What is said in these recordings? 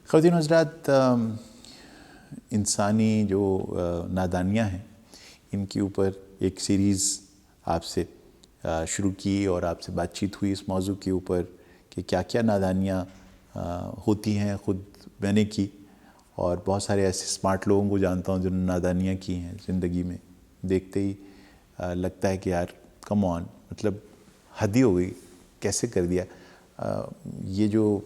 خواتین و حضرات، انسانی جو نادانیاں ہیں ان کے اوپر ایک سیریز آپ سے شروع کی اور آپ سے بات چیت ہوئی اس موضوع کے اوپر کہ کیا کیا نادانیاں ہوتی ہیں. خود میں نے کی اور بہت سارے ایسے اسمارٹ لوگوں کو جانتا ہوں جنہوں نے نادانیاں کی ہیں زندگی میں. دیکھتے ہی لگتا ہے کہ یار کم آن، مطلب حد ہی ہو گئی، کیسے کر دیا. یہ جو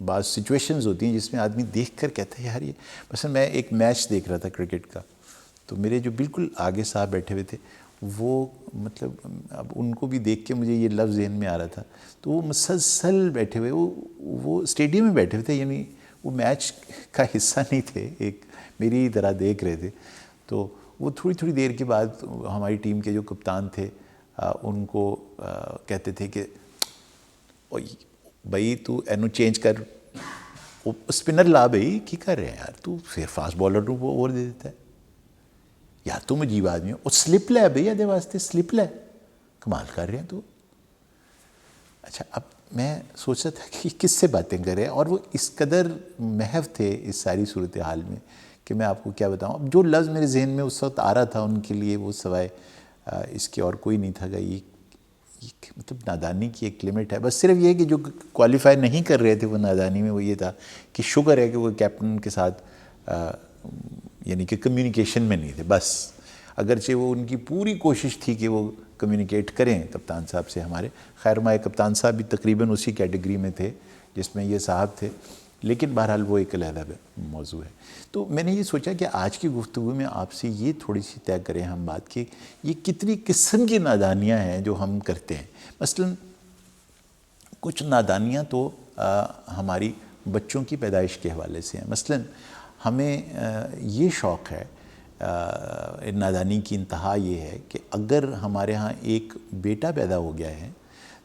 بعض سچویشنز ہوتی ہیں جس میں آدمی دیکھ کر کہتا ہے یار یہ، مثلا میں ایک میچ دیکھ رہا تھا کرکٹ کا، تو میرے جو بالکل آگے صاحب بیٹھے ہوئے تھے وہ مطلب اب ان کو بھی دیکھ کے مجھے یہ لفظ ذہن میں آ رہا تھا، تو وہ مسلسل بیٹھے ہوئے، وہ اسٹیڈیم میں بیٹھے ہوئے تھے، یعنی وہ میچ کا حصہ نہیں تھے، ایک میری طرح دیکھ رہے تھے. تو وہ تھوڑی تھوڑی دیر کے بعد ہماری ٹیم کے جو کپتان تھے ان کو کہتے تھے کہ بھائی تو اینو چینج کر، اسپنر لا بھائی، کی کر رہے ہیں یار تو، پھر فاسٹ بالر کو اوور دے دیتا ہے یار، تم عجیب آدمی ہو. اور سلپ لے بھائی ادے واسطے سلپ لے، کمال کر رہے ہیں تو. اچھا اب میں سوچ رہا تھا کہ کس سے باتیں کریں، اور وہ اس قدر محو تھے اس ساری صورتحال میں کہ میں آپ کو کیا بتاؤں. اب جو لفظ میرے ذہن میں اس وقت آ رہا تھا ان کے لیے وہ سوائے اس کے اور کوئی نہیں تھا کہ یہ مطلب نادانی کی ایک لمٹ ہے. بس صرف یہ کہ جو کوالیفائی نہیں کر رہے تھے وہ نادانی میں، وہ یہ تھا کہ شکر ہے کہ وہ کیپٹن کے ساتھ یعنی کہ کمیونیکیشن میں نہیں تھے. بس اگرچہ وہ ان کی پوری کوشش تھی کہ وہ کمیونیکیٹ کریں کپتان صاحب سے ہمارے. خیر ہمارے کپتان صاحب بھی تقریباً اسی کیٹیگری میں تھے جس میں یہ صاحب تھے، لیکن بہرحال وہ ایک علیحدہ موضوع ہے. تو میں نے یہ سوچا کہ آج کی گفتگو میں آپ سے یہ تھوڑی سی طے کریں ہم بات کہ یہ کتنی قسم کی نادانیاں ہیں جو ہم کرتے ہیں. مثلاً کچھ نادانیاں تو ہماری بچوں کی پیدائش کے حوالے سے ہیں. مثلاً ہمیں یہ شوق ہے، نادانی کی انتہا یہ ہے کہ اگر ہمارے ہاں ایک بیٹا پیدا ہو گیا ہے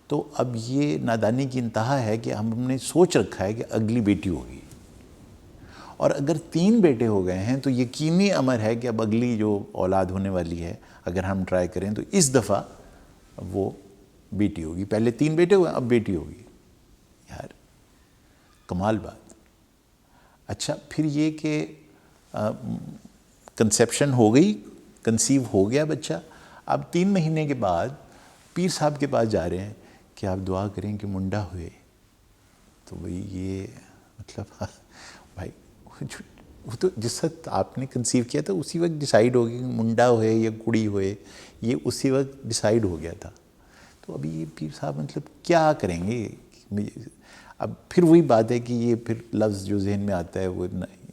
تو اب یہ نادانی کی انتہا ہے کہ ہم نے سوچ رکھا ہے کہ اگلی بیٹی ہوگی، اور اگر 3 بیٹے ہو گئے ہیں تو یقینی امر ہے کہ اب اگلی جو اولاد ہونے والی ہے اگر ہم ٹرائی کریں تو اس دفعہ وہ بیٹی ہوگی. پہلے 3 بیٹے ہوئے، اب بیٹی ہوگی. یار کمال بات. اچھا پھر یہ کہ کنسیپشن ہو گئی، کنسیو ہو گیا بچہ، اب 3 مہینے کے بعد پیر صاحب کے پاس جا رہے ہیں کہ آپ دعا کریں کہ منڈا ہوئے. تو بھئی یہ مطلب بھائی وہ تو جس وقت آپ نے کنسیو کیا تھا اسی وقت ڈیسائیڈ ہو گیا کہ منڈا ہوئے یا کڑی ہوئے، یہ اسی وقت ڈیسائیڈ ہو گیا تھا. تو ابھی یہ پیر صاحب مطلب کیا کریں گے. اب پھر وہی بات ہے کہ یہ پھر لفظ جو ذہن میں آتا ہے وہ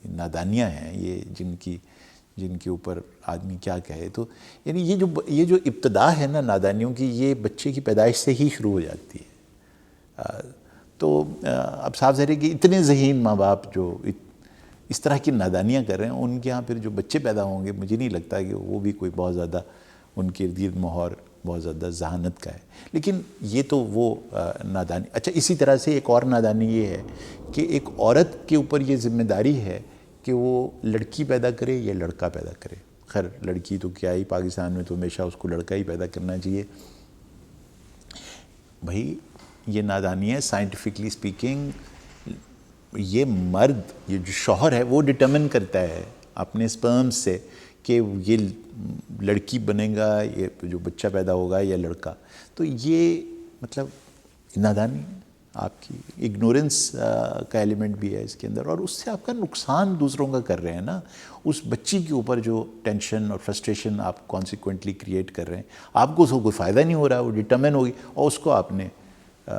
نادانیاں ہیں یہ جن کے اوپر آدمی کیا کہے. تو یعنی یہ جو ابتدا ہے نا نادانیوں کی، یہ بچے کی پیدائش سے ہی شروع ہو جاتی ہے. تو اب صاف ظاہر ہے کہ اتنے ذہین ماں باپ جو اس طرح کی نادانیاں کر رہے ہیں ان کے ہاں پھر جو بچے پیدا ہوں گے مجھے نہیں لگتا کہ وہ بھی کوئی بہت زیادہ ان کے ارد گرد ماحول بہت زیادہ ذہانت کا ہے. لیکن یہ تو وہ نادانی. اچھا اسی طرح سے ایک اور نادانی یہ ہے کہ ایک عورت کے اوپر یہ ذمہ داری ہے کہ وہ لڑکی پیدا کرے یا لڑکا پیدا کرے. خیر لڑکی تو کیا ہی، پاکستان میں تو ہمیشہ اس کو لڑکا ہی پیدا کرنا چاہیے. بھائی یہ نادانی ہے. سائنٹیفکلی سپیکنگ یہ مرد، یہ جو شوہر ہے وہ ڈٹرمن کرتا ہے اپنے سپرم سے کہ یہ لڑکی بنے گا، یہ جو بچہ پیدا ہوگا یا لڑکا. تو یہ مطلب نادانی آپ کی اگنورنس کا ایلیمنٹ بھی ہے اس کے اندر، اور اس سے آپ کا نقصان دوسروں کا کر رہے ہیں نا. اس بچی کے اوپر جو ٹینشن اور فرسٹریشن آپ کانسیکوینٹلی کریٹ کر رہے ہیں، آپ کو اس کو کوئی فائدہ نہیں ہو رہا، وہ ڈٹرمن ہوگی اور اس کو آپ نے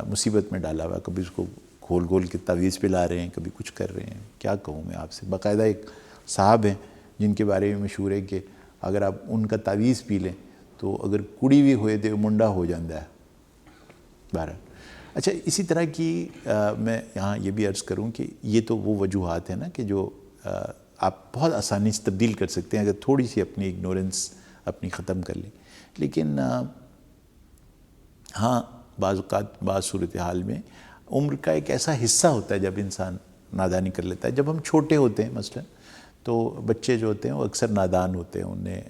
مصیبت میں ڈالا ہوا. کبھی اس کو گھول گھول کے تعویذ پلا رہے ہیں، کبھی کچھ کر رہے ہیں. کیا کہوں میں آپ سے. باقاعدہ ایک صاحب ہیں جن کے بارے میں مشہور ہے کہ اگر آپ ان کا تعویذ پی لیں تو اگر کڑی بھی ہوئے تو منڈا ہو جاتا ہے. بہرحال اچھا اسی طرح کی میں یہاں یہ بھی عرض کروں کہ یہ تو وہ وجوہات ہیں نا کہ جو آپ بہت آسانی سے تبدیل کر سکتے ہیں اگر تھوڑی سی اپنی اگنورنس اپنی ختم کر لیں. لیکن ہاں بعض اوقات بعض صورتحال میں عمر کا ایک ایسا حصہ ہوتا ہے جب انسان نادانی کر لیتا ہے. جب ہم چھوٹے ہوتے ہیں مثلا تو بچے جو ہوتے ہیں وہ اکثر نادان ہوتے ہیں، انہیں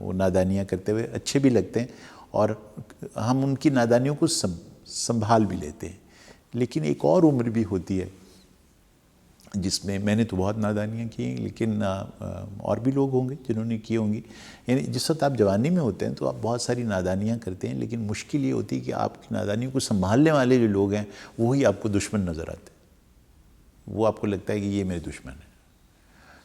وہ نادانیاں کرتے ہوئے اچھے بھی لگتے ہیں اور ہم ان کی نادانیوں کو سنبھال بھی لیتے ہیں. لیکن ایک اور عمر بھی ہوتی ہے جس میں میں نے تو بہت نادانیاں کی ہیں، لیکن اور بھی لوگ ہوں گے جنہوں نے کی ہوں گی. یعنی جس وقت آپ جوانی میں ہوتے ہیں تو آپ بہت ساری نادانیاں کرتے ہیں، لیکن مشکل یہ ہوتی ہے کہ آپ کی نادانیوں کو سنبھالنے والے جو لوگ ہیں وہی آپ کو دشمن نظر آتے ہیں. وہ آپ کو لگتا ہے کہ یہ میرے دشمن ہیں.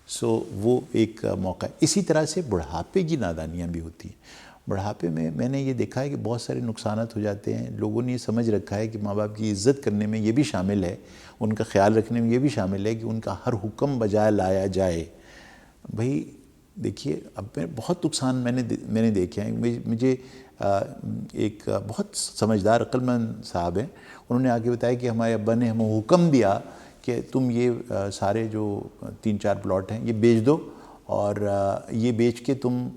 سو وہ ایک موقع ہے. اسی طرح سے بڑھاپے کی نادانیاں بھی ہوتی ہیں. بڑھاپے میں میں نے یہ دیکھا ہے کہ بہت سارے نقصانات ہو جاتے ہیں. لوگوں نے یہ سمجھ رکھا ہے کہ ماں باپ کی عزت کرنے میں یہ بھی شامل ہے، ان کا خیال رکھنے میں یہ بھی شامل ہے کہ ان کا ہر حکم بجائے لایا جائے. بھئی دیکھیے، اب بہت نقصان میں نے دیکھے ہیں. مجھے ایک بہت سمجھدار عقل مند صاحب ہیں، انہوں نے آ کے بتایا کہ ہمارے ابا نے ہمیں حکم دیا کہ تم یہ سارے جو 3-4 پلاٹ ہیں یہ بیچ دو، اور یہ بیچ کے تم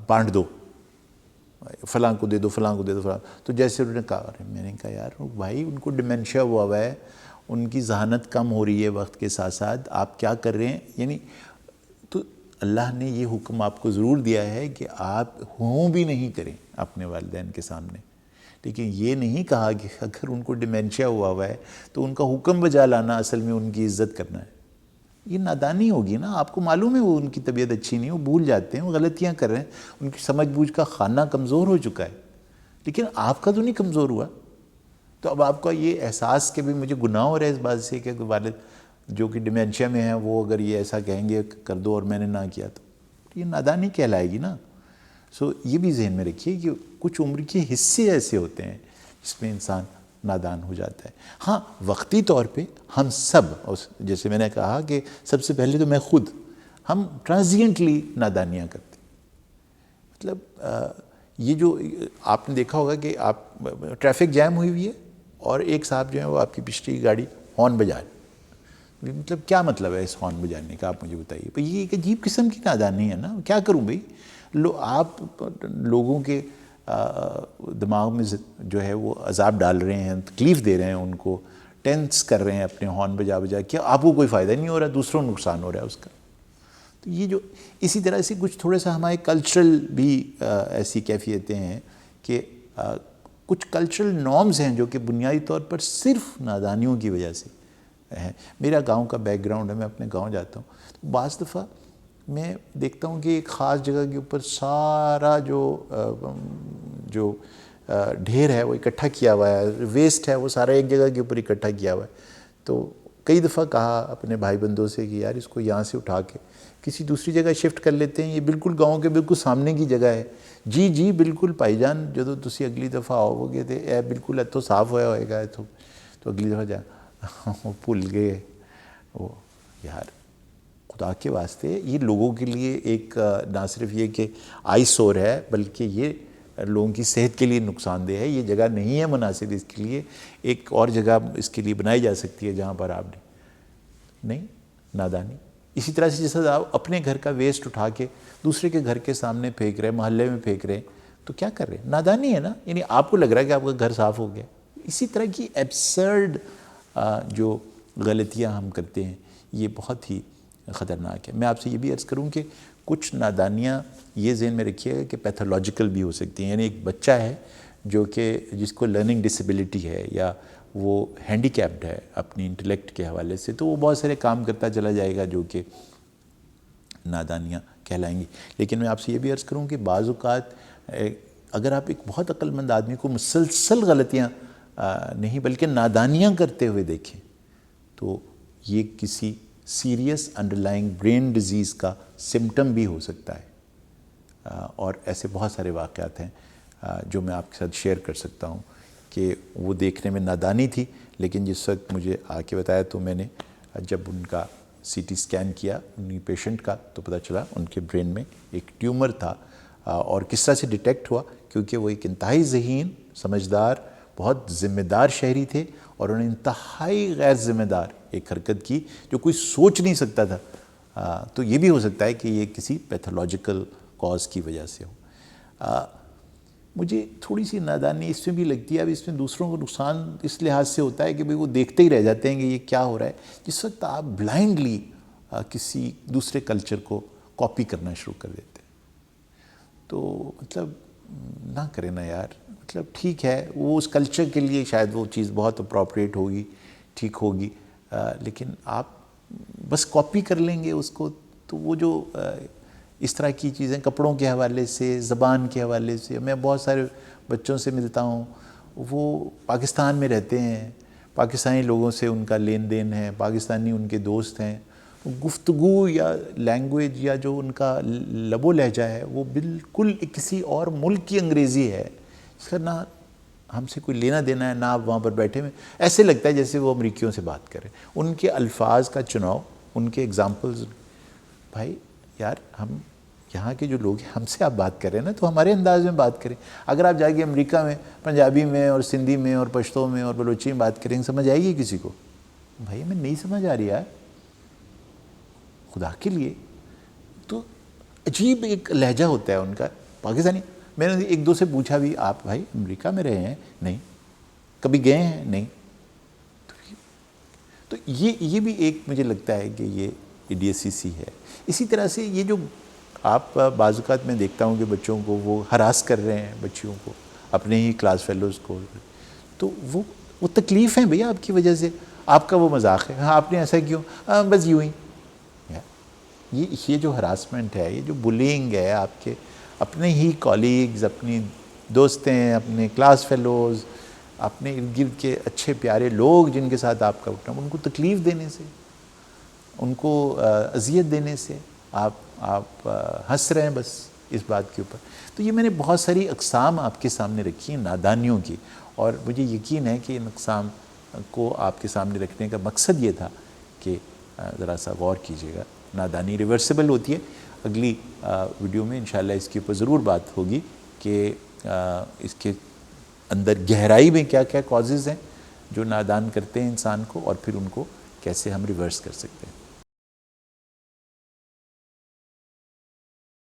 بانٹ دو، فلاں کو دے دو، فلاں کو دے دو، فلاں. تو جیسے انہوں نے کہا، میں نے کہا یار بھائی ان کو ڈیمنشیا ہوا ہے، ان کی ذہانت کم ہو رہی ہے وقت کے ساتھ ساتھ، آپ کیا کر رہے ہیں؟ یعنی تو اللہ نے یہ حکم آپ کو ضرور دیا ہے کہ آپ ہوں بھی نہیں کریں اپنے والدین کے سامنے، لیکن یہ نہیں کہا کہ اگر ان کو ڈیمنشیا ہوا ہے تو ان کا حکم بجا لانا اصل میں ان کی عزت کرنا ہے. یہ نادانی ہوگی نا. آپ کو معلوم ہے وہ ان کی طبیعت اچھی نہیں، وہ بھول جاتے ہیں، وہ غلطیاں کر رہے ہیں، ان کی سمجھ بوجھ کا خانہ کمزور ہو چکا ہے، لیکن آپ کا تو نہیں کمزور ہوا. تو اب آپ کا یہ احساس کہ بھی مجھے گناہ ہو رہا ہے اس بات سے کہ والد جو کہ ڈیمنشیا میں ہیں وہ اگر یہ ایسا کہیں گے کر دو اور میں نے نہ کیا تو یہ نادانی کہلائے گی نا. سو یہ بھی ذہن میں رکھیے کہ کچھ عمر کے حصے ایسے ہوتے ہیں جس میں انسان نادان ہو جاتا ہے. ہاں وقتی طور پہ ہم سب، جیسے میں نے کہا کہ سب سے پہلے تو میں خود، ہم ٹرانزینٹلی نادانیاں کرتے ہیں. مطلب یہ جو آپ نے دیکھا ہوگا کہ آپ ٹریفک جیم ہوئی ہے اور ایک صاحب جو ہیں وہ آپ کی پچھلی گاڑی ہارن بجا رہے. مطلب کیا مطلب ہے اس ہارن بجانے کا؟ آپ مجھے بتائیے. بھئی یہ ایک عجیب قسم کی نادانی ہے نا. کیا کروں بھئی؟ آپ لوگوں کے دماغ میں جو ہے وہ عذاب ڈال رہے ہیں، تکلیف دے رہے ہیں، ان کو ٹینس کر رہے ہیں اپنے ہارن بجا کیا آپ کو کوئی فائدہ نہیں ہو رہا، دوسروں کو نقصان ہو رہا ہے اس کا. تو یہ جو اسی طرح سے کچھ تھوڑا سا ہمارے کلچرل بھی ایسی کیفیتیں ہیں کہ کچھ کلچرل نارمز ہیں جو کہ بنیادی طور پر صرف نادانیوں کی وجہ سے ہیں. میرا گاؤں کا بیک گراؤنڈ ہے، میں اپنے گاؤں جاتا ہوں تو بعض دفعہ میں دیکھتا ہوں کہ ایک خاص جگہ کے اوپر سارا جو ڈھیر ہے وہ اکٹھا کیا ہوا ہے، ویسٹ ہے وہ سارا ایک جگہ کے اوپر اکٹھا کیا ہوا ہے. تو کئی دفعہ کہا اپنے بھائی بندوں سے کہ یار اس کو یہاں سے اٹھا کے کسی دوسری جگہ شفٹ کر لیتے ہیں، یہ بالکل گاؤں کے بالکل سامنے کی جگہ ہے. جی بالکل بھائی جان، جدو تسی اگلی دفعہ آؤ گے تو اے بالکل اتوں صاف ہوا ہوئے گا اتوں، تو اگلی دفعہ جا وہ بھول گئے. وہ یار خدا کے واسطے یہ لوگوں کے لیے ایک نہ صرف یہ کہ آئی سور ہے بلکہ یہ لوگوں کی صحت کے لیے نقصان دہ ہے. یہ جگہ نہیں ہے مناسب اس کے لیے، ایک اور جگہ اس کے لیے بنائی جا سکتی ہے جہاں پر آپ نہیں. نادانی. اسی طرح سے جیسے آپ اپنے گھر کا ویسٹ اٹھا کے دوسرے کے گھر کے سامنے پھینک رہے ہیں، محلے میں پھینک رہے ہیں، تو کیا کر رہے ہیں؟ نادانی ہے نا. یعنی آپ کو لگ رہا ہے کہ آپ کا گھر صاف ہو گیا. اسی طرح کی ایبسرڈ جو غلطیاں ہم کرتے ہیں یہ بہت ہی خطرناک ہے. میں آپ سے یہ بھی عرض کروں کہ کچھ نادانیاں یہ ذہن میں رکھیے گا کہ پیتھولوجیکل بھی ہو سکتی ہیں. یعنی ایک بچہ ہے جو کہ جس کو لرننگ ڈسیبلٹی ہے یا وہ ہینڈی کیپڈ ہے اپنی انٹلیکٹ کے حوالے سے، تو وہ بہت سارے کام کرتا چلا جائے گا جو کہ نادانیاں کہلائیں گی. لیکن میں آپ سے یہ بھی عرض کروں کہ بعض اوقات اگر آپ ایک بہت عقل مند آدمی کو مسلسل غلطیاں نہیں بلکہ نادانیاں کرتے ہوئے دیکھیں تو یہ کسی سیریس انڈرلائنگ برین ڈیزیز کا سمٹم بھی ہو سکتا ہے. اور ایسے بہت سارے واقعات ہیں جو میں آپ کے ساتھ شیئر کر سکتا ہوں کہ وہ دیکھنے میں نادانی تھی، لیکن جس وقت مجھے آ کے بتایا تو میں نے جب ان کا سی ٹی اسکین کیا انہی پیشنٹ کا تو پتہ چلا ان کے برین میں ایک ٹیومر تھا. اور کس طرح سے ڈیٹیکٹ ہوا؟ کیونکہ وہ ایک انتہائی ذہین، سمجھدار، بہت ذمہ دار شہری تھے اور انہوں نے انتہائی غیر ذمہ دار ایک حرکت کی جو کوئی سوچ نہیں سکتا تھا. تو یہ بھی ہو سکتا ہے کہ یہ کسی پیتھولوجیکل کاز کی وجہ سے ہو. مجھے تھوڑی سی نادانی اس میں بھی لگتی ہے. اب اس میں دوسروں کو نقصان اس لحاظ سے ہوتا ہے کہ بھئی وہ دیکھتے ہی رہ جاتے ہیں کہ یہ کیا ہو رہا ہے. جس وقت آپ بلائنڈلی کسی دوسرے کلچر کو کاپی کرنا شروع کر دیتے ہیں تو مطلب نہ کریں نا یار. مطلب ٹھیک ہے وہ اس کلچر کے لیے شاید وہ چیز بہت اپروپریٹ ہوگی، ٹھیک ہوگی، لیکن آپ بس کاپی کر لیں گے اس کو. تو وہ جو اس طرح کی چیزیں کپڑوں کے حوالے سے, زبان کے حوالے سے, میں بہت سارے بچوں سے ملتا ہوں, وہ پاکستان میں رہتے ہیں, پاکستانی لوگوں سے ان کا لین دین ہے, پاکستانی ان کے دوست ہیں, گفتگو یا لینگویج یا جو ان کا لب و لہجہ ہے وہ بالکل کسی اور ملک کی انگریزی ہے, اس کا نہ ہم سے کوئی لینا دینا ہے, نہ آپ وہاں پر بیٹھے ہوئے. ایسے لگتا ہے جیسے وہ امریکیوں سے بات کریں. ان کے الفاظ کا چناؤ, ان کے ایگزامپلز, بھائی یار ہم یہاں کے جو لوگ ہیں ہم سے آپ بات کر رہے ہیں نا, تو ہمارے انداز میں بات کریں. اگر آپ جا کے امریکہ میں پنجابی میں اور سندھی میں اور پشتو میں اور بلوچی میں بات کریں, سمجھ آئے گی کسی کو؟ بھائی ہمیں نہیں سمجھ آ رہی ہے خدا کے لیے. تو عجیب ایک لہجہ ہوتا ہے ان کا پاکستانی. میں نے ایک دو سے پوچھا بھی, آپ بھائی امریکہ میں رہے ہیں؟ نہیں. کبھی گئے ہیں؟ نہیں. تو یہ بھی ایک مجھے لگتا ہے کہ یہ ایڈیسی سی ہے. اسی طرح سے یہ جو آپ بعض اوقات میں دیکھتا ہوں کہ بچوں کو وہ ہراس کر رہے ہیں, بچیوں کو, اپنے ہی کلاس فیلوز کو, تو وہ تکلیف ہیں بھیا آپ کی وجہ سے. آپ کا وہ مذاق ہے, ہاں آپ نے ایسا کیوں, بس یوں ہی. یہ جو ہراسمنٹ ہے, یہ جو بلینگ ہے آپ کے اپنے ہی کالیگز, اپنی دوستیں, اپنے کلاس فیلوز, اپنے ارد گرد کے اچھے پیارے لوگ جن کے ساتھ آپ کا اٹھنا, ان کو تکلیف دینے سے, ان کو اذیت دینے سے آپ ہنس رہے ہیں بس اس بات کے اوپر. تو یہ میں نے بہت ساری اقسام آپ کے سامنے رکھی ہیں نادانیوں کی, اور مجھے یقین ہے کہ ان اقسام کو آپ کے سامنے رکھنے کا مقصد یہ تھا کہ ذرا سا غور کیجیے گا. نادانی ریورسیبل ہوتی ہے. اگلی ویڈیو میں انشاءاللہ اس کے اوپر ضرور بات ہوگی کہ اس کے اندر گہرائی میں کیا کیا کازز ہیں جو نادان کرتے ہیں انسان کو, اور پھر ان کو کیسے ہم ریورس کر سکتے ہیں.